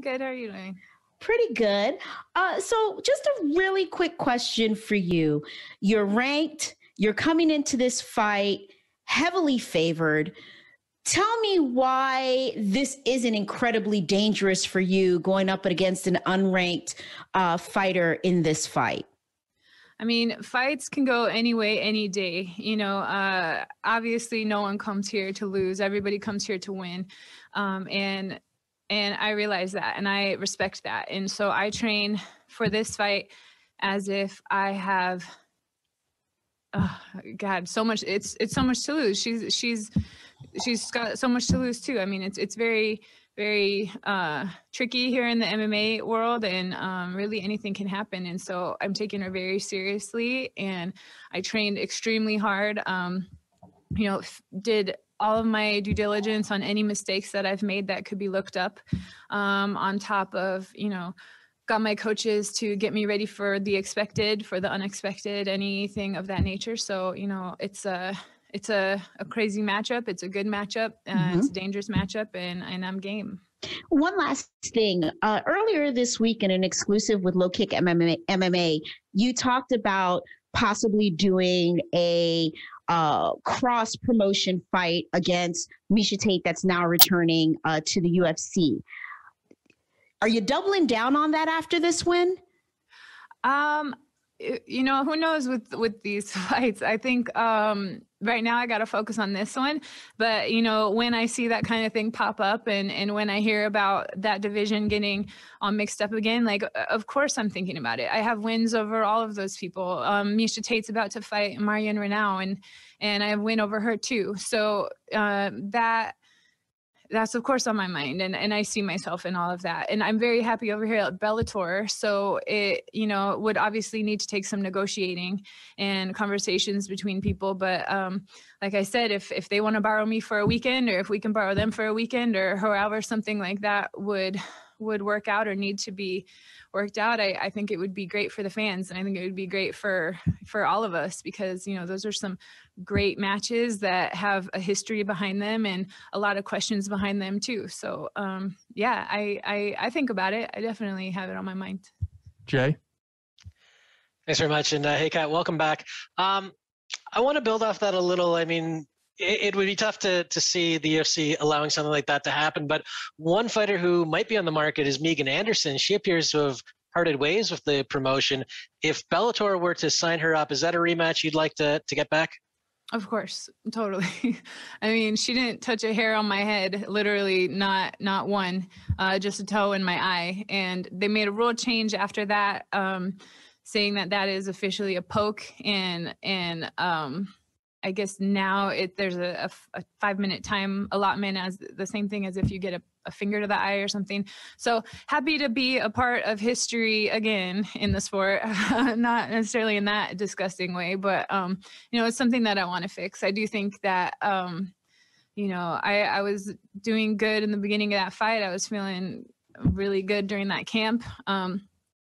I'm good. How are you doing? Pretty good. So just a really quick question for you. You're ranked, you're coming into this fight heavily favored. Tell me why this isn't incredibly dangerous for you going up against an unranked fighter in this fight. I mean, fights can go any way, any day. Obviously, no one comes here to lose. Everybody comes here to win, and I realize that, and I respect that. And so I train for this fight as if I have, God, so much. It's so much to lose. She's got so much to lose too. I mean, it's very, very tricky here in the MMA world, and really anything can happen. And so I'm taking her very seriously, and I trained extremely hard. Did all of my due diligence on any mistakes that I've made that could be looked up, on top of, got my coaches to get me ready for the expected, for the unexpected, anything of that nature. So, it's a crazy matchup. It's a good matchup. It's a dangerous matchup, and I'm game. One last thing. Earlier this week in an exclusive with Low Kick MMA, you talked about possibly doing a cross promotion fight against Miesha Tate that's now returning to the UFC. Are you doubling down on that after this win? Who knows with these fights? I think right now I got to focus on this one. But, when I see that kind of thing pop up, and when I hear about that division getting all mixed up again, like, of course I'm thinking about it. I have wins over all of those people. Miesha Tate's about to fight Marion Renaud, and I have win over her too. So that's of course on my mind, and I see myself in all of that. And I'm very happy over here at Bellator. So it, would obviously need to take some negotiating and conversations between people. But like I said, if they want to borrow me for a weekend, or if we can borrow them for a weekend, or however something like that would work out or need to be worked out, I think it would be great for the fans. And I think it would be great for all of us, because, those are some great matches that have a history behind them and a lot of questions behind them too. So I think about it. I definitely have it on my mind. Jay? Thanks very much. And hey, Kat, welcome back. I want to build off that a little. I mean, it would be tough to see the UFC allowing something like that to happen. But one fighter who might be on the market is Megan Anderson. She appears to have parted ways with the promotion. If Bellator were to sign her up, is that a rematch you'd like to get back? Of course, totally. I mean, she didn't touch a hair on my head, literally not one, just a toe in my eye. And they made a rule change after that, saying that is officially a poke, and I guess now there's a 5-minute time allotment, as the same thing as if you get a finger to the eye or something. So happy to be a part of history again in the sport, not necessarily in that disgusting way, but it's something that I want to fix. I do think that I was doing good in the beginning of that fight. I was feeling really good during that camp.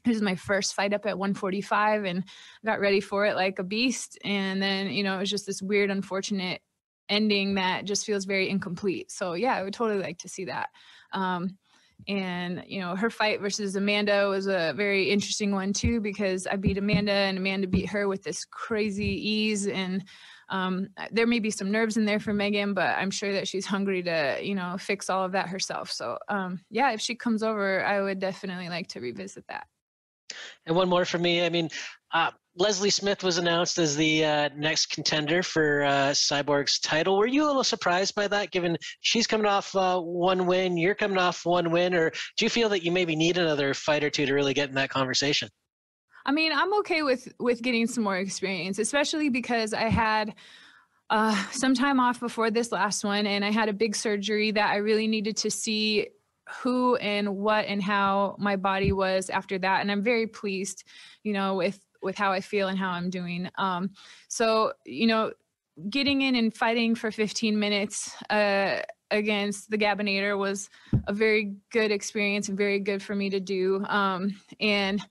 This is my first fight up at 145, and got ready for it like a beast. And then, it was just this weird, unfortunate ending that just feels very incomplete. So yeah, I would totally like to see that. And her fight versus Amanda was a very interesting one too, because I beat Amanda and Amanda beat her with this crazy ease. And there may be some nerves in there for Megan, but I'm sure that she's hungry to, fix all of that herself. So yeah, if she comes over, I would definitely like to revisit that. And one more for me. I mean, Leslie Smith was announced as the next contender for Cyborg's title. Were you a little surprised by that, given she's coming off one win, you're coming off one win, or do you feel that you maybe need another fight or two to really get in that conversation? I mean, I'm okay with getting some more experience, especially because I had some time off before this last one, and I had a big surgery that I really needed to see who and what and how my body was after that. And I'm very pleased, with how I feel and how I'm doing. So, getting in and fighting for 15 minutes against the Gabinator was a very good experience and very good for me to do. And,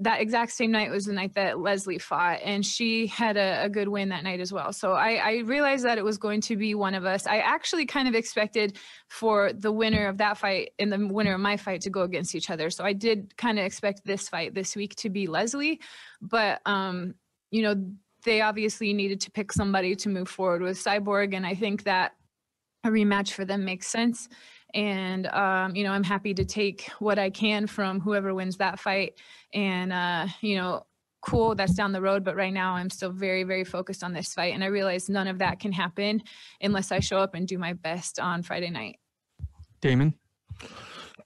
that exact same night was the night that Leslie fought, and she had a good win that night as well. So I realized that it was going to be one of us. I actually kind of expected for the winner of that fight and the winner of my fight to go against each other. So I did kind of expect this fight this week to be Leslie, but, you know, they obviously needed to pick somebody to move forward with Cyborg. And I think that a rematch for them makes sense. And, you know, I'm happy to take what I can from whoever wins that fight. And, you know, cool, that's down the road. But right now I'm still very, very focused on this fight. And I realize none of that can happen unless I show up and do my best on Friday night. Damon?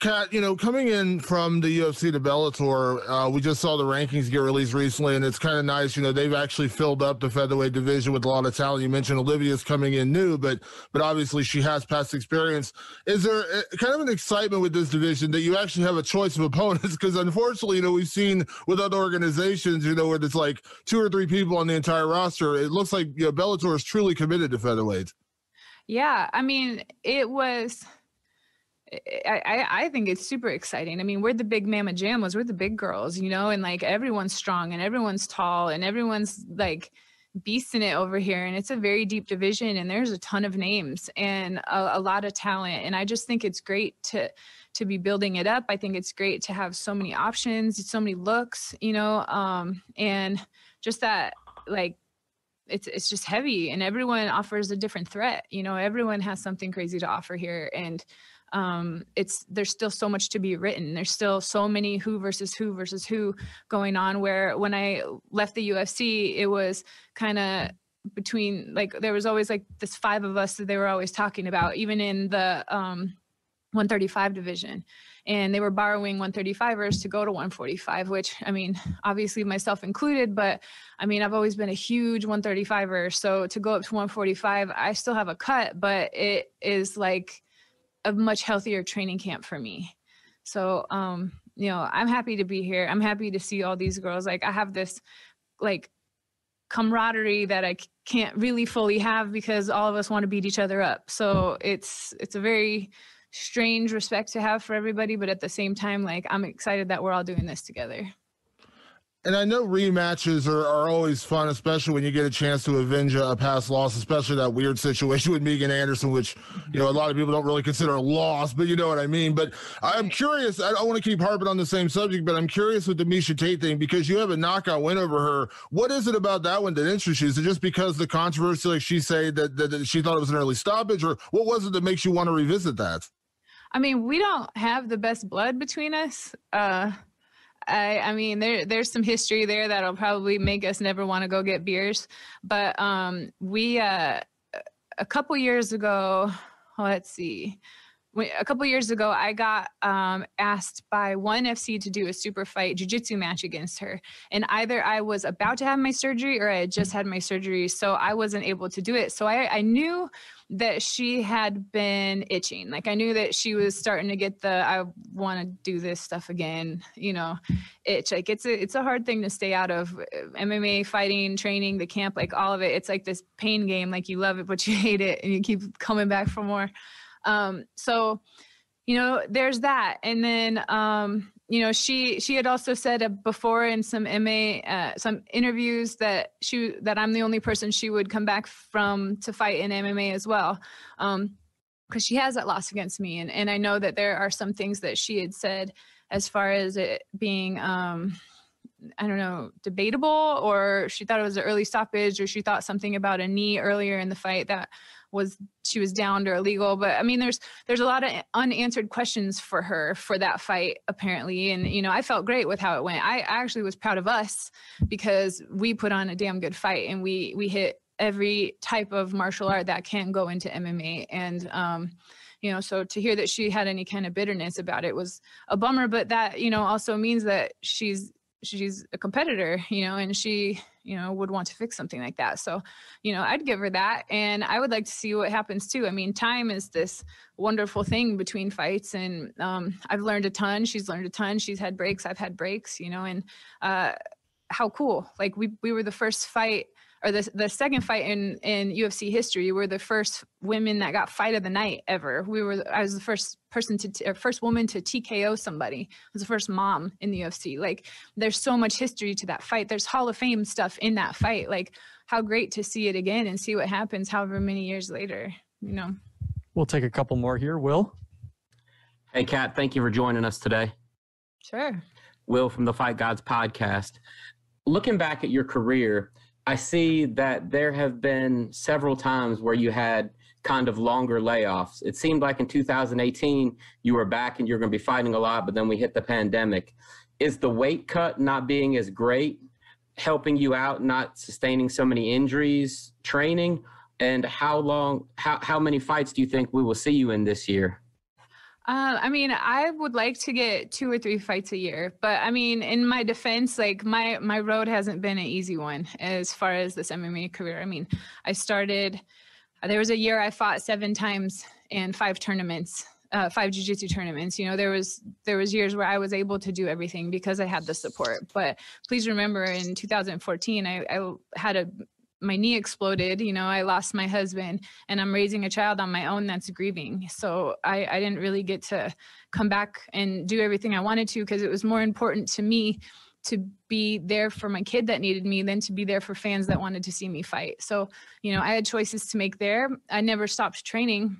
Kat, you know, coming in from the UFC to Bellator, we just saw the rankings get released recently, and it's kind of nice. You know, they've actually filled up the featherweight division with a lot of talent. You mentioned Olivia's coming in new, but obviously she has past experience. Is there kind of an excitement with this division that you actually have a choice of opponents? Because unfortunately, you know, we've seen with other organizations, you know, where there's like 2 or 3 people on the entire roster. It looks like, you know, Bellator is truly committed to featherweight. Yeah, I mean, it was. I think it's super exciting. I mean, we're the big mama jamos, we're the big girls, you know, and like everyone's strong and everyone's tall and everyone's like beasting it over here. And it's a very deep division and there's a ton of names and a lot of talent. And I just think it's great to be building it up. I think it's great to have so many options, so many looks, you know, and just that, like, it's just heavy and everyone offers a different threat. You know, everyone has something crazy to offer here. And there's still so much to be written. There's still so many who versus who going on, where when I left the UFC, it was kind of between, like, there was always like this 5 of us that they were always talking about, even in the 135 division. And they were borrowing 135ers to go to 145, which, I mean, obviously myself included, but I mean, I've always been a huge 135er. So to go up to 145, I still have a cut, but it is like a much healthier training camp for me. So, you know, I'm happy to be here. I'm happy to see all these girls. Like, I have this like camaraderie that I can't really fully have because all of us want to beat each other up. So it's a very strange respect to have for everybody, but at the same time, like, I'm excited that we're all doing this together. And I know rematches are always fun, especially when you get a chance to avenge a past loss, especially that weird situation with Megan Anderson, which, you know, a lot of people don't really consider a loss, but you know what I mean. But I'm curious, I don't want to keep harping on the same subject, but I'm curious with the Miesha Tate thing, because you have a knockout win over her. What is it about that one that interests you? Is it just because the controversy, like she said, that she thought it was an early stoppage, or what was it that makes you want to revisit that? I mean, we don't have the best blood between us. I mean, there's some history there that'll probably make us never want to go get beers. But we, a couple years ago, let's see. A couple years ago, I got asked by ONE FC to do a super fight jiu-jitsu match against her. And either I was about to have my surgery or I had just had my surgery, so I wasn't able to do it. So I knew that she had been itching. Like, I knew that she was starting to get the, I want to do this stuff again, you know, itch. Like, it's a hard thing to stay out of. MMA, fighting, training, the camp, like all of it. It's like this pain game. Like, you love it, but you hate it and you keep coming back for more. So, you know, there's that. And then, you know, she had also said before in some some interviews that I'm the only person she would come back from to fight in MMA as well. Cause she has that loss against me. And I know that there are some things that she had said as far as it being, I don't know, debatable, or she thought it was an early stoppage, or she thought something about a knee earlier in the fight that she was downed or illegal. But I mean, there's a lot of unanswered questions for her for that fight, apparently. And, you know, I felt great with how it went. I actually was proud of us because we put on a damn good fight and we hit every type of martial art that can go into MMA. And, you know, so to hear that she had any kind of bitterness about it was a bummer, but that, you know, also means that she's a competitor, you know, and she, you know, would want to fix something like that. So, you know, I'd give her that. And I would like to see what happens too. I mean, time is this wonderful thing between fights. And I've learned a ton. She's learned a ton. She's had breaks. I've had breaks, you know, and how cool. Like we were the first fight, or the second fight in UFC history. We're the first women that got fight of the night ever. I was the first person first woman to TKO somebody. I was the first mom in the UFC. Like, there's so much history to that fight. There's Hall of Fame stuff in that fight. Like, how great to see it again and see what happens however many years later, you know. We'll take a couple more here. Will? Hey, Kat, thank you for joining us today. Sure. Will from the Fight Gods podcast. Looking back at your career, I see that there have been several times where you had kind of longer layoffs. It seemed like in 2018, you were back and you're going to be fighting a lot, but then we hit the pandemic. Is the weight cut not being as great helping you out, not sustaining so many injuries, training? And how many fights do you think we will see you in this year? I mean, I would like to get 2 or 3 fights a year, but I mean, in my defense, like my road hasn't been an easy one as far as this MMA career. I mean, there was a year I fought 7 times in 5 tournaments, 5 jiu-jitsu tournaments. You know, there was years where I was able to do everything because I had the support. But please remember, in 2014, I had my knee exploded, you know, I lost my husband, and I'm raising a child on my own that's grieving. So I didn't really get to come back and do everything I wanted to, because it was more important to me to be there for my kid that needed me than to be there for fans that wanted to see me fight. So, you know, I had choices to make there. I never stopped training.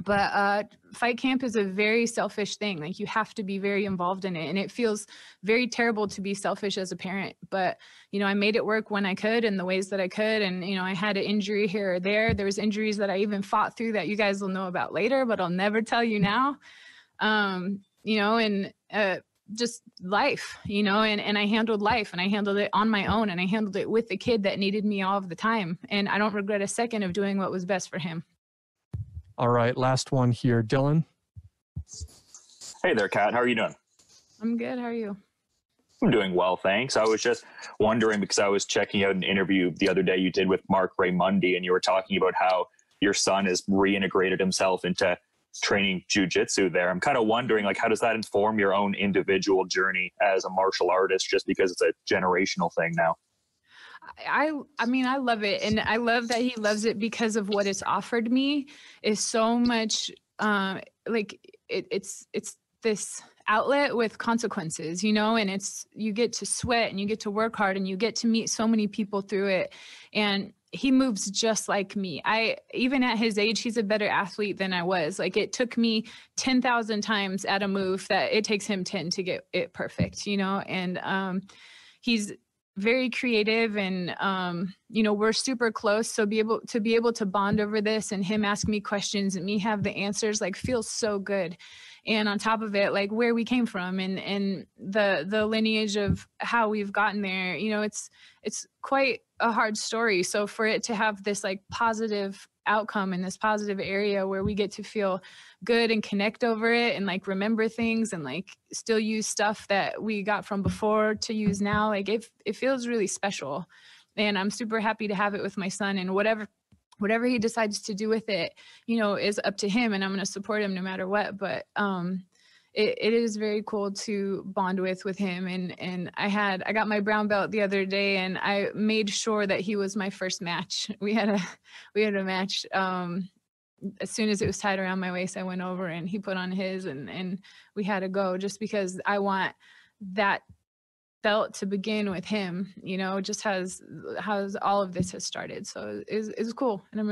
But fight camp is a very selfish thing. Like, you have to be very involved in it. And it feels very terrible to be selfish as a parent. But, you know, I made it work when I could in the ways that I could. And, you know, I had an injury here or there. There was injuries that I even fought through that you guys will know about later, but I'll never tell you now. You know, and just life, you know, and I handled life, and I handled it on my own, and I handled it with the kid that needed me all of the time. And I don't regret a second of doing what was best for him. All right, last one here. Dylan? Hey there, Kat. How are you doing? I'm good. How are you? I'm doing well, thanks. I was just wondering, because I was checking out an interview the other day you did with Mark Raimondi, and you were talking about how your son has reintegrated himself into training jiu-jitsu there. I'm kind of wondering, like, how does that inform your own individual journey as a martial artist, just because it's a generational thing now? I mean, I love it. And I love that he loves it because of what it's offered me is so much, like it's this outlet with consequences, you know, and you get to sweat and you get to work hard and you get to meet so many people through it. And he moves just like me. Even at his age, he's a better athlete than I was. Like, it took me 10,000 times at a move that it takes him 10 to get it perfect, you know? And, he's very creative, and you know, we're super close. So be able to bond over this, and him ask me questions and me have the answers, like, feels so good. And on top of it, like, where we came from and the lineage of how we've gotten there, you know, it's quite a hard story. So for it to have this like positive outcome in this positive area where we get to feel good and connect over it and like remember things and like still use stuff that we got from before to use now, like it feels really special. And I'm super happy to have it with my son, and whatever he decides to do with it, you know, is up to him, and I'm going to support him no matter what. But it is very cool to bond with him. And I got my brown belt the other day, and I made sure that he was my first match. We had a match. As soon as it was tied around my waist, I went over and he put on his, and we had to go, just because I want that belt to begin with him, you know, just has all of this has started. So it's cool. And I'm